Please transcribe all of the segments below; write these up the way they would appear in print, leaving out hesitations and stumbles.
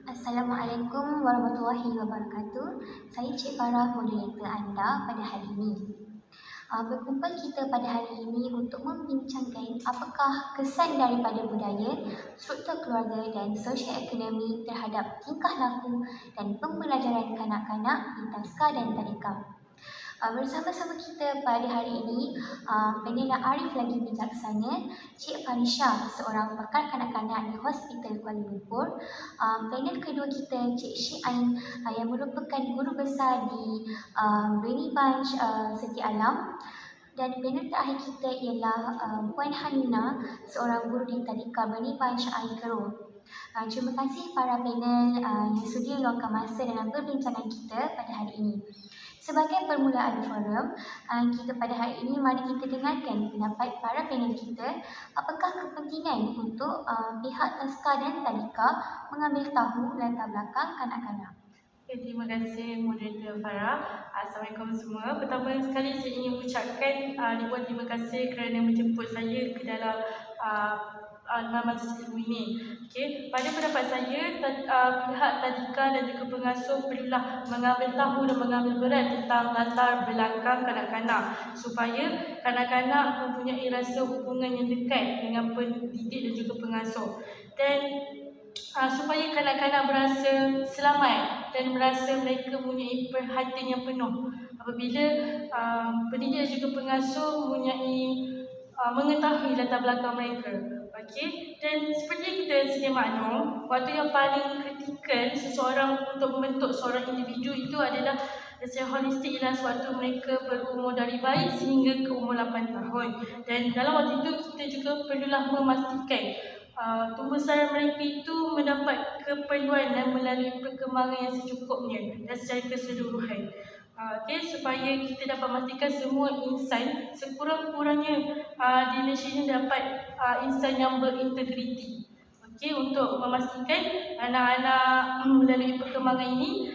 Assalamualaikum warahmatullahi wabarakatuh. Saya Cik Farah, moderator anda pada hari ini. Berkumpul kita pada hari ini untuk membincangkan apakah kesan daripada budaya, struktur keluarga dan sosio-ekonomi terhadap tingkah laku dan pembelajaran kanak-kanak di Taska dan Tadika. Bersama-sama kita pada hari ini, Penila Arif lagi bijaksana, Cik Farisha, seorang pakar kanak-kanak di Hospital Kuala Lumpur. Panel kedua kita, Cik Syiain, yang merupakan guru besar di Beni Bunch Seti Alam. Dan panel terakhir kita ialah Puan Hanina, seorang guru di Tadika Beni Bunch Air Keruh. Terima kasih para panel yang sudi meluangkan masa dalam perbincangan kita pada hari ini. Sebagai permulaan forum, kita pada hari ini mari kita dengarkan pendapat para panel kita apakah kepentingan untuk pihak Taska dan Tadika mengambil tahu latar belakang kanak-kanak. Okay, terima kasih moderator Farah. Assalamualaikum semua. Pertama sekali saya ingin mengucapkan ribuan terima kasih kerana menjemput saya ke dalam majlis ilmu ini. Okay. Pada pendapat saya, pihak Tadika dan juga pengasuh perlulah mengambil tahu dan mengambil berat tentang latar belakang kanak-kanak supaya kanak-kanak mempunyai rasa hubungan yang dekat dengan pendidik dan juga pengasuh. Dan supaya kanak-kanak berasa selamat dan merasa mereka mempunyai perhatian yang penuh apabila pendidik dan juga pengasuh mengetahui latar belakang mereka. Okey, dan seperti yang kita sedia maklum, waktu yang paling kritikal seseorang untuk membentuk seorang individu itu adalah secara holistik ialah sewaktu mereka berumur dari bayi sehingga ke umur 8 tahun. Dan dalam waktu itu kita juga perlulah memastikan tumbuh besar mereka itu mendapat keperluan dan melalui perkembangan yang secukupnya dan secara keseluruhan. Okay, supaya kita dapat memastikan semua insan sekurang-kurangnya di Malaysia ini dapat insan yang berintegriti. Okay, untuk memastikan anak-anak melalui perkembangan ini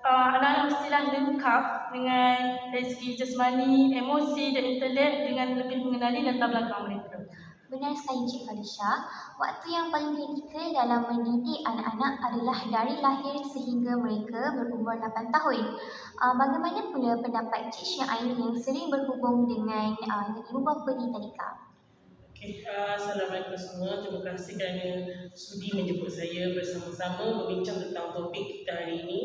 anak-anak mestilah lengkap dengan dari segi jasmani, emosi dan intelek dengan lebih mengenali latar belakang mereka. Benar sekali Cik Farisha, waktu yang paling kritikal dalam mendidik anak-anak adalah dari lahir sehingga mereka berumur 8 tahun. Bagaimana pula pendapat Cik Syiain yang sering berhubung dengan ibu bapa di Tadika? Assalamualaikum semua. Terima kasih kerana sudi menjemput saya bersama-sama berbincang tentang topik kita hari ini.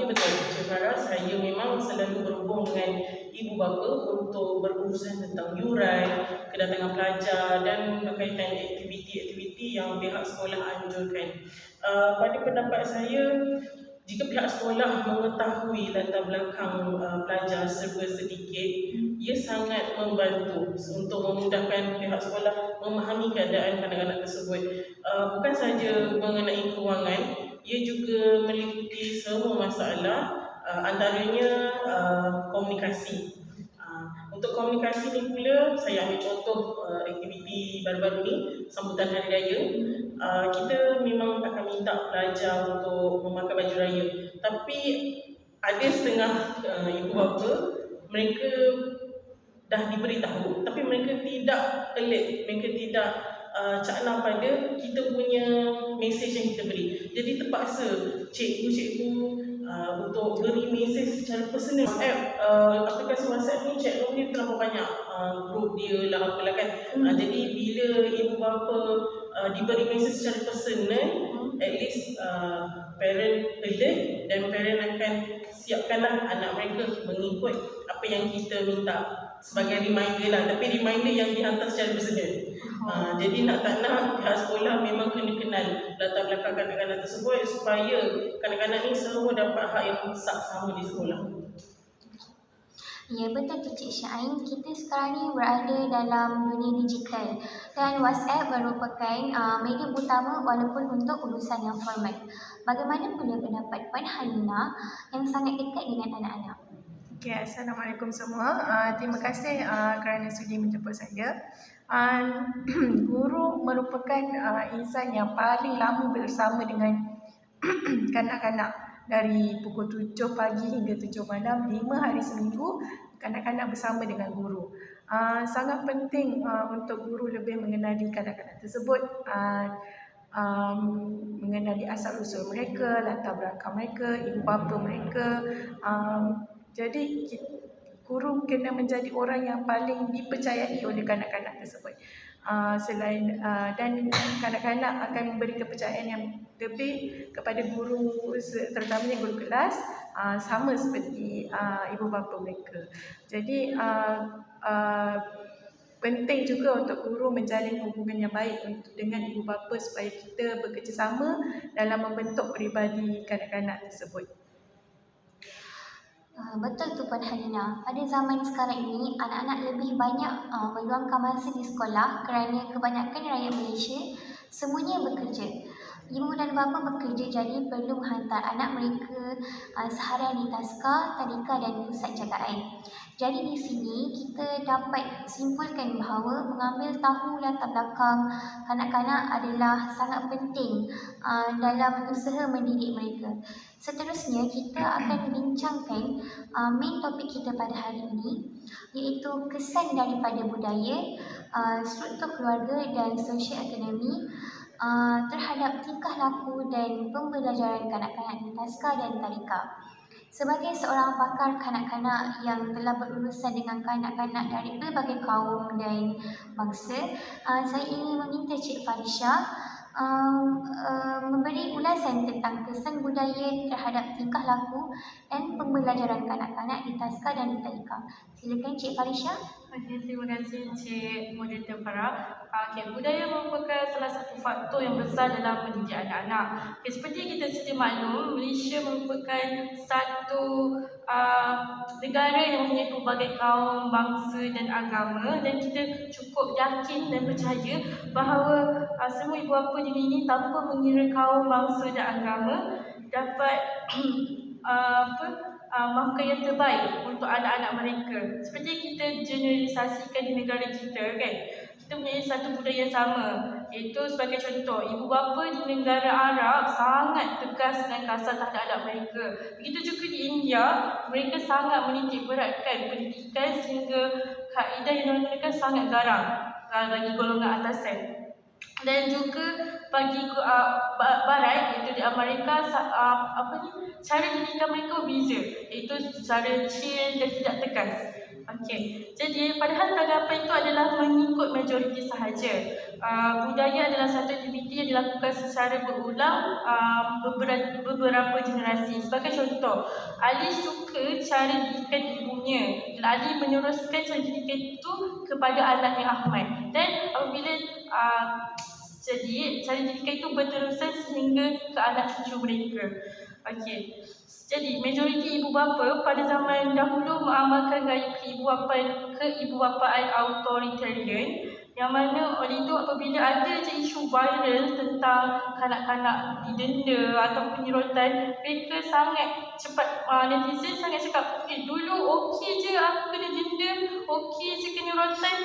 Ya betul, Cik Farah, saya memang selalu berhubung dengan ibu bapa untuk berurusan tentang yuran, kedatangan pelajar dan berkaitan aktiviti-aktiviti yang pihak sekolah anjurkan. Pada pendapat saya, jika pihak sekolah mengetahui latar belakang pelajar serba sedikit, ia sangat membantu untuk memudahkan pihak sekolah memahami keadaan kanak-kanak tersebut. Bukan sahaja mengenai kewangan, ia juga meliputi semua masalah, antaranya komunikasi. Untuk komunikasi ni pula, saya ambil contoh aktiviti baru-baru ni, sambutan Hari Raya. Kita memang akan minta pelajar untuk memakai baju raya. Tapi ada setengah ibu bapa, mereka dah diberitahu, tapi mereka tidak alert, mereka tidak cakna pada kita punya mesej yang kita beri. Jadi terpaksa cikgu untuk beri mesej secara personal. Aplikasi WhatsApp ni cikgu ni terlalu banyak grup dia lah apalah kan. Jadi bila ibu bapa diberi mesej secara personal, at least parent alert dan parent akan siapkanlah anak mereka mengikut apa yang kita minta sebagai reminder lah, tapi reminder yang dihantar secara personal. Jadi nak tak nak pihak sekolah memang kena kenal latar belakang kanak-kanak tersebut supaya kanak-kanak ni semua dapat hak yang sama di sekolah. Ya, betul tu Cik Syiain. Kita sekarang ni berada dalam dunia digital dan WhatsApp merupakan media utama walaupun untuk urusan yang formal. Bagaimana pula pendapat Puan Hanina yang sangat dekat dengan anak-anak? Okay, Assalamualaikum semua. Terima kasih kerana sudi menjemput saya. Guru merupakan insan yang paling lama bersama dengan kanak-kanak. Dari pukul 7 pagi hingga 7 malam, 5 hari seminggu, kanak-kanak bersama dengan guru. Sangat penting untuk guru lebih mengenali kanak-kanak tersebut. mengenali asal-usul mereka, latar belakang mereka, ibu bapa mereka. Jadi guru kena menjadi orang yang paling dipercayai oleh kanak-kanak tersebut. Dan kanak-kanak akan memberi kepercayaan yang lebih kepada guru, terutamanya guru kelas, sama seperti ibu bapa mereka. Jadi penting juga untuk guru menjalin hubungan yang baik dengan ibu bapa supaya kita bekerjasama dalam membentuk peribadi kanak-kanak tersebut. Betul tu Puan Halina. Pada zaman sekarang ini, anak-anak lebih banyak meluangkan masa di sekolah kerana kebanyakan rakyat Malaysia semuanya bekerja. Ibu dan bapa bekerja, jadi perlu menghantar anak mereka seharian di taska, tadika dan pusat jagaan. Jadi di sini kita dapat simpulkan bahawa mengambil tahu latar belakang kanak-kanak adalah sangat penting dalam usaha mendidik mereka. Seterusnya, kita akan bincangkan main topik kita pada hari ini, iaitu kesan daripada budaya, struktur keluarga dan sosial ekonomi terhadap tingkah laku dan pembelajaran kanak-kanak di taska dan tadika. Sebagai seorang pakar kanak-kanak yang telah berurusan dengan kanak-kanak dari pelbagai kaum dan bangsa, saya ingin meminta Cik Farisha memberi ulasan tentang kesan budaya terhadap tingkah laku dan pembelajaran kanak-kanak di taska dan di tadika. Silakan Cik Farisha. Okey, terima kasih Cik Moderator Farah. Budaya merupakan salah satu faktor yang besar dalam pendidik anak-anak. Seperti kita sedia maklum, Malaysia merupakan satu negara yang mempunyai pelbagai kaum, bangsa dan agama, dan kita cukup yakin dan percaya bahawa semua ibu bapa di ini tanpa mengira kaum, bangsa dan agama dapat mahukan yang terbaik untuk anak-anak mereka. Seperti kita generalisasikan di negara kita kan, kita mempunyai satu budaya yang sama, iaitu sebagai contoh, ibu bapa di negara Arab sangat tegas dan kasar terhadap anak mereka. Begitu juga di India, mereka sangat menitik beratkan pendidikan sehingga kaedah yang mereka sangat garang bagi golongan atasan. Dan juga bagi barat, iaitu di Amerika, cara didikan mereka berbeza, iaitu secara chill dan tidak tegas. Okey, jadi padahal tanggapan itu adalah mengikut majoriti sahaja. Budaya adalah satu aktiviti yang dilakukan secara berulang beberapa generasi. Sebagai contoh, Ali suka cara didikan ibunya dan Ali meneruskan cara didikan itu kepada anaknya Ahmad. Dan apabila jadi cara didikan itu berterusan sehingga ke anak cucu mereka. Okey. Jadi majoriti ibu bapa pada zaman dahulu mengamalkan gaya keibubapaan authoritarian, yang mana oleh itu apabila ada je isu viral tentang kanak-kanak didenda atau penyerotan, mereka sangat cepat, netizen sangat cakap, dulu okey je aku kena denda, okey je kena rotan.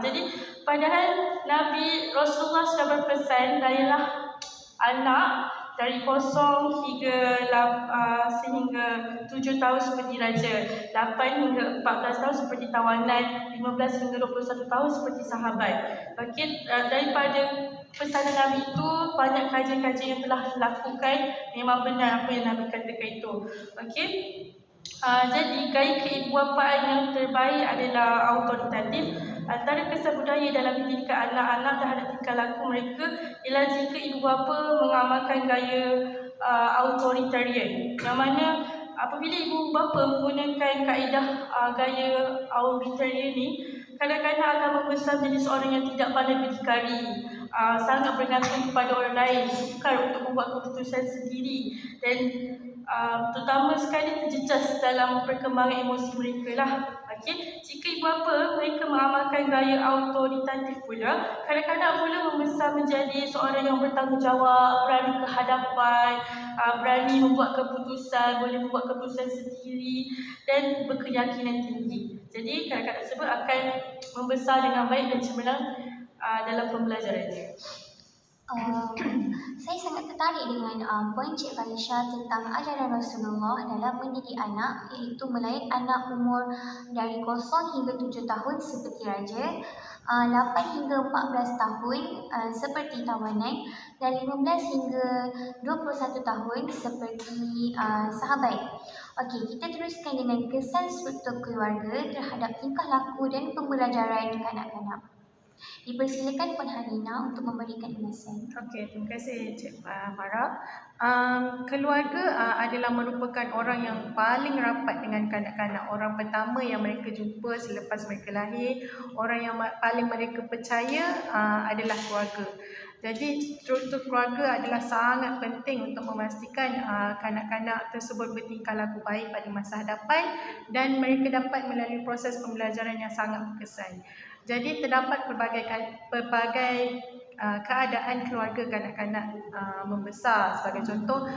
Jadi padahal Nabi Rasulullah sudah berpesan, layalah anak dari 0 sehingga 7 tahun seperti raja, 8 hingga 14 tahun seperti tawanan, 15 hingga 21 tahun seperti sahabat. Okey, daripada pesanan Nabi itu, banyak kajian-kajian yang telah dilakukan, memang benar apa yang Nabi katakan itu. Okey. Jadi gaya keibuapaan yang terbaik adalah autoritatif. Antara kesan budaya dalam pendidikan anak-anak terhadap tingkah laku mereka ialah jika ibu bapa mengamalkan gaya authoritarian, yang mana apabila ibu bapa menggunakan kaedah gaya authoritarian ini, kadang-kadang akan membesar menjadi seorang yang tidak pandai berdikari, sangat bergantung kepada orang lain, sukar untuk membuat keputusan sendiri, dan terutama sekali terjejas dalam perkembangan emosi mereka lah. Okey, jika ibu bapa mereka mengamalkan gaya autoritatif pula, kadang-kadang pula membesar menjadi seorang yang bertanggungjawab, berani ke hadapan, berani membuat keputusan, boleh membuat keputusan sendiri dan berkeyakinan tinggi. Jadi kanak-kanak tersebut akan membesar dengan baik dan cemerlang dalam pembelajarannya. Saya sangat tertarik dengan poin Cik Farisha tentang ajaran Rasulullah dalam mendidik anak, iaitu melayan anak umur dari 0 hingga 7 tahun seperti raja, 8 hingga 14 tahun seperti tawanan, dan 15 hingga 21 tahun seperti sahabat. Okey, kita teruskan dengan kesan struktur keluarga terhadap tingkah laku dan pembelajaran kanak-kanak. Dipersilakan Puan Harina untuk memberikan ulasan. Okey, terima kasih Cik Farah. Keluarga adalah merupakan orang yang paling rapat dengan kanak-kanak. Orang pertama yang mereka jumpa selepas mereka lahir, orang yang paling mereka percaya adalah keluarga. Jadi struktur keluarga adalah sangat penting untuk memastikan kanak-kanak tersebut bertingkah laku baik pada masa hadapan dan mereka dapat melalui proses pembelajaran yang sangat berkesan. Jadi terdapat pelbagai keadaan keluarga kanak-kanak membesar. Sebagai contoh,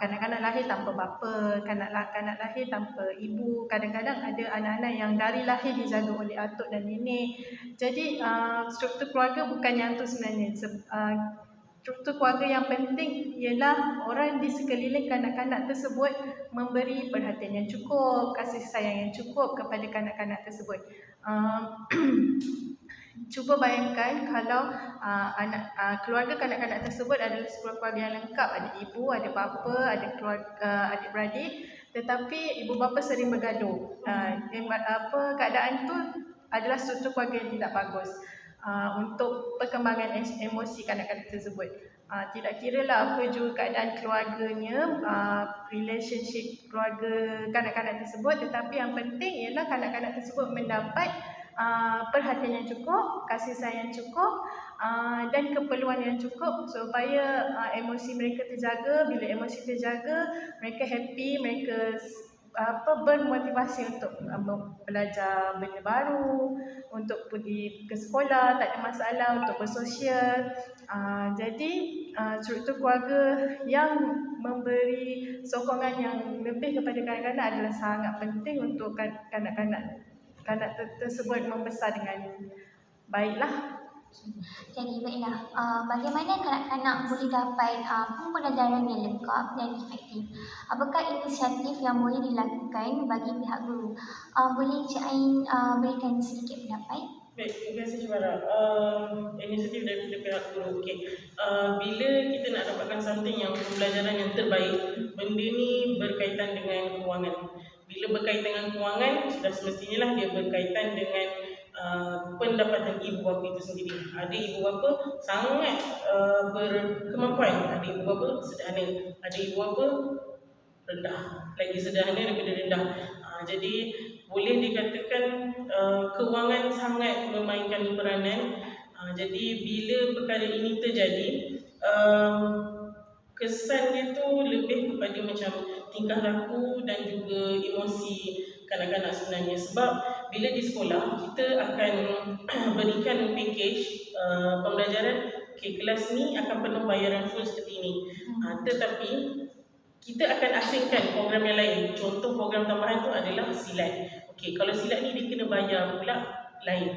kanak-kanak lahir tanpa bapa, kanak-kanak lahir tanpa ibu. Kadang-kadang ada anak-anak yang dari lahir dijaga oleh atuk dan nenek. Jadi struktur keluarga bukan yang tu sebenarnya. Struktur keluarga yang penting ialah orang di sekeliling kanak-kanak tersebut memberi perhatian yang cukup, kasih sayang yang cukup kepada kanak-kanak tersebut. Cuba bayangkan kalau keluarga kanak-kanak tersebut adalah sebuah keluarga yang lengkap, ada ibu, ada bapa, ada adik-beradik, tetapi ibu bapa sering bergaduh. Keadaan tu adalah struktur keluarga yang tidak bagus untuk perkembangan emosi kanak-kanak tersebut. Tidak kiralah apa juga keadaan keluarganya, relationship keluarga kanak-kanak tersebut, tetapi yang penting ialah kanak-kanak tersebut mendapat perhatian yang cukup, kasih sayang yang cukup, dan keperluan yang cukup supaya emosi mereka terjaga. Bila emosi terjaga, mereka happy, mereka bermotivasi untuk belajar benda baru, untuk pergi ke sekolah, tak ada masalah, untuk bersosial. Jadi struktur keluarga yang memberi sokongan yang lebih kepada kanak-kanak adalah sangat penting untuk kanak-kanak tersebut membesar dengan baiklah. Jadi baiklah, bagaimana kanak-kanak boleh dapat pembelajaran yang lengkap dan efektif? Apakah inisiatif yang boleh dilakukan bagi pihak guru? Boleh Cik Ain berikan sedikit pendapat? Baik, terima kasih Cik Farah. Inisiatif daripada pihak guru. Okay. Bila kita nak dapatkan something yang pembelajaran yang terbaik, benda ni berkaitan dengan kewangan. Bila berkaitan dengan kewangan, sudah semestinya lah dia berkaitan dengan pendapatan ibu bapa itu sendiri. Ada ibu bapa sangat berkemampuan, ada ibu bapa sederhana, ada ibu bapa rendah, lagi sederhana daripada rendah. Jadi boleh dikatakan kewangan sangat memainkan peranan. Jadi bila perkara ini terjadi, kesan dia tu lebih kepada macam tingkah laku dan juga emosi kanak-kanak sebenarnya. Sebab bila di sekolah kita akan berikan package pembelajaran, okay, kelas ni akan penuh bayaran full seperti ini. Tetapi kita akan asingkan program yang lain. Contoh program tambahan tu adalah silat. Okay, kalau silat ni dia kena bayar pula lain.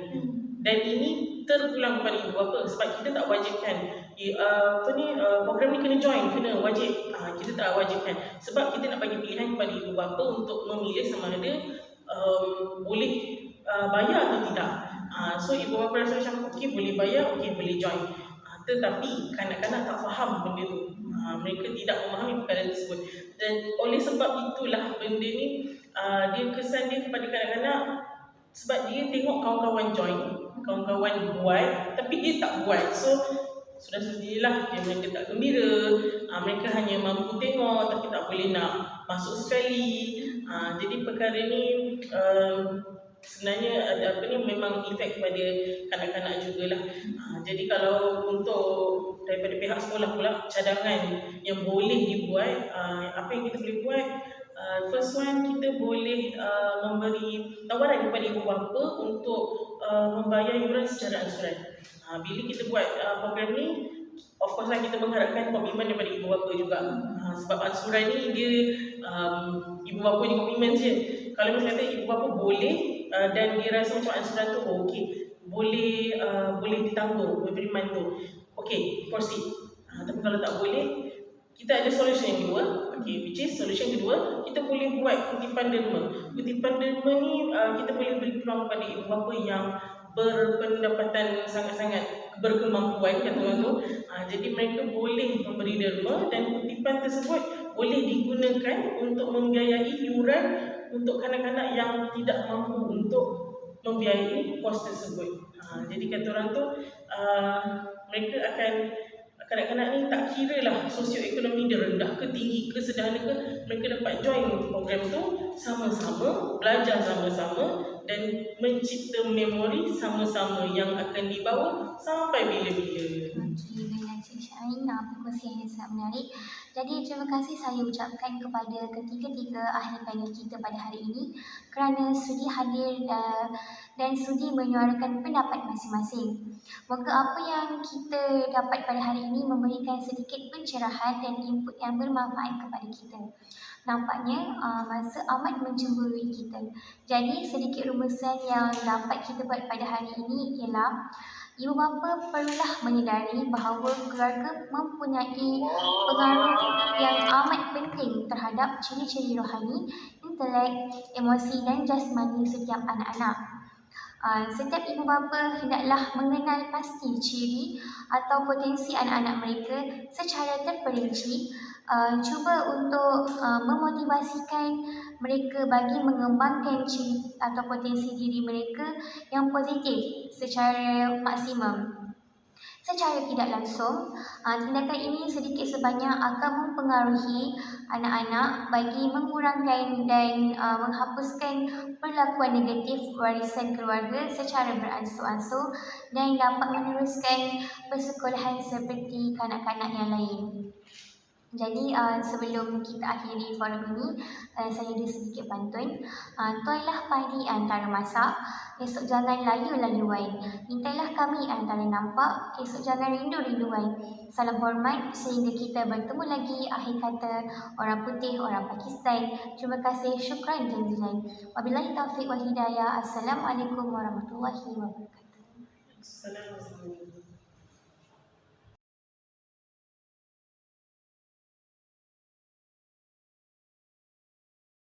Dan ini terulang kepada ibu bapa sebab kita tak wajibkan program ni kena join, kena wajib. Kita tak wajibkan sebab kita nak bagi pilihan kepada ibu bapa untuk memilih sama ada boleh bayar atau tidak. So ibu bapa rasa macam okey boleh bayar, okey boleh join. Tetapi kanak-kanak tak faham benda tu. Mereka tidak memahami perkara tersebut. Dan oleh sebab itulah benda ni dia kesan dia kepada kanak-kanak sebab dia tengok kawan-kawan join, kawan-kawan buat tapi dia tak buat. So sudah semestilah mereka tak gembira, mereka hanya mampu tengok tapi tak boleh nak masuk sekali. Jadi perkara ni sebenarnya memang efek kepada kanak-kanak jugalah. Jadi kalau untuk daripada pihak sekolah pula, cadangan yang boleh dibuat, apa yang kita boleh buat, first one, kita boleh memberi tawaran kepada ibu bapa untuk membayar yuran secara ansuran. Bila kita buat program ni, of course lah kita mengharapkan komitmen daripada ibu bapa juga. Sebab ansuran ni dia ibu bapa ni komitmen je. Kalau misalnya ibu bapa boleh dan dia rasa macam ansuran tu okey, boleh ditanggung every month tu, okey, proceed. Tapi kalau tak boleh, kita ada solution yang kedua. Okay, which is solution kedua, kita boleh buat kutipan derma. Kutipan derma ni kita boleh beri peluang kepada ibu bapa yang berpendapatan sangat-sangat berkemampuan kata orang tu. Jadi mereka boleh memberi derma dan kutipan tersebut boleh digunakan untuk membiayai yuran untuk kanak-kanak yang tidak mampu untuk membiayai kos tersebut. Jadi kata orang tu mereka akan, kanak-kanak ni tak kira lah sosioekonomi dia rendah ke tinggi ke sederhana ke, mereka dapat join program tu sama-sama, belajar sama-sama dan mencipta memori sama-sama yang akan dibawa sampai bila-bila. Okey, dengan Cik Syain, perkongsian yang sangat menarik. Jadi terima kasih saya ucapkan kepada ketiga-tiga ahli panel kita pada hari ini kerana sudi hadir dan sudi menyuarakan pendapat masing-masing. Moga apa yang kita dapat pada hari ini memberikan sedikit pencerahan dan input yang bermanfaat kepada kita. Nampaknya masa amat mencemburui kita. Jadi sedikit rumusan yang dapat kita buat pada hari ini ialah ibu bapa perlulah menyedari bahawa keluarga mempunyai pengaruh yang amat penting terhadap ciri-ciri rohani, intelek, emosi dan jasmani setiap anak-anak. Setiap ibu bapa hendaklah mengenal pasti ciri atau potensi anak-anak mereka secara terperinci, cuba untuk memotivasikan mereka bagi mengembangkan ciri atau potensi diri mereka yang positif secara maksimum. Secara tidak langsung, tindakan ini sedikit sebanyak akan mempengaruhi anak-anak bagi mengurangkan dan menghapuskan perlakuan negatif warisan keluarga secara beransur-ansur dan dapat meneruskan persekolahan seperti kanak-kanak yang lain. Jadi sebelum kita akhiri forum ini, saya ada sedikit pantun. Tuanlah padi antara masak, esok jangan layu-layuan. Intailah kami antara nampak, esok jangan rindu-rinduan. Salam hormat sehingga kita bertemu lagi. Akhir kata, orang putih, orang Pakistan. Terima kasih, syukran jazilan. Wabillahi taufiq wal hidayah. Assalamualaikum warahmatullahi wabarakatuh. Assalamualaikum.